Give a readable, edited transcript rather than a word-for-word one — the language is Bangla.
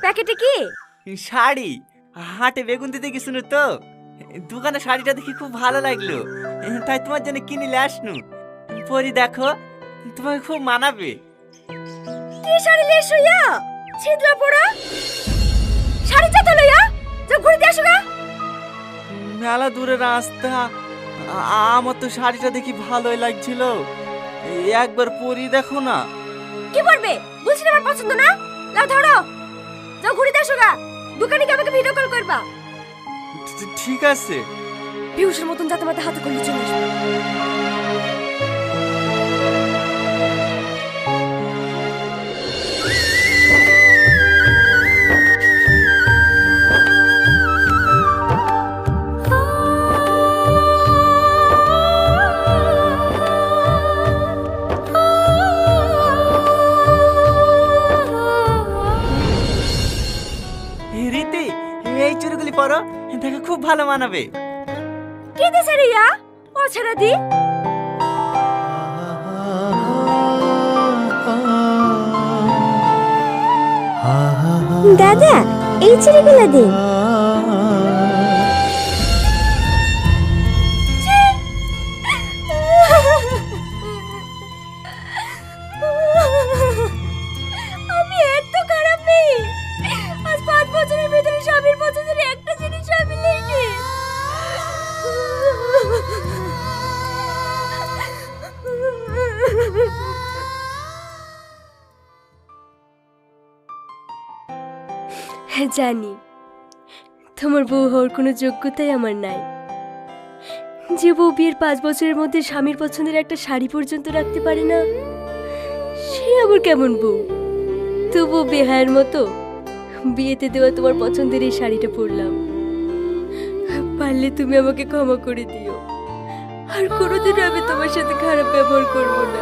প্যাকেটে কি? শাড়ি। হাটে বেগুন দিতে গেছিল তো, দোকানে শাড়িটা দেখি খুব ভালো লাগলো, তাই তোমার জন্য কিনে আসনু। পরি দেখো, তোমাকে খুব মানাবে। কি শাড়ি লেস হইয়া ছিদ্র পড়া শাড়িটা তো লইয়া যা ঘুরতে আসো গা। মেলা দূরে রাস্তা, আমার তো শাড়িটা দেখি ভালোই লাগছিল, একবার পরি দেখো না। কি করবে বলছি না, আমার পছন্দ না। লাও ধরো, যাও ঘুরতে আসো গা। দোকানে গিয়ে আমাকে ভিডিও কল করবা। ঠিক আছে। বিহুষের মতন যাতে মাথা হাতে করলে চলে আসবে। রীতি, এই চুড়িগুলি পরো, দেখো খুব ভালো মানাবে। কি দিছে রিয়া? ও ছাড়া দি। দাদা, এই চুড়িগুলো দিন। আমি এত খারাপ মেয়ে, আজ 5 বছরের ভিতরে স্বামীর পছন্দের একটা জিনিস আমি লইনি। জানি তোমার বউ হওয়ার কোনো যোগ্যতাই আমার নাই। যে বউ বিয়ের 5 বছরের মধ্যে স্বামীর পছন্দের একটা শাড়ি পর্যন্ত রাখতে পারে না, সে আবার কেমন বউ? তবু বেহায়ের মতো বিয়েতে দেওয়া তোমার পছন্দের এই শাড়িটা পরলাম। পারলে তুমি আমাকে ক্ষমা করে দিও, আর কোনোদিনও আমি তোমার সাথে খারাপ ব্যবহার করবো না।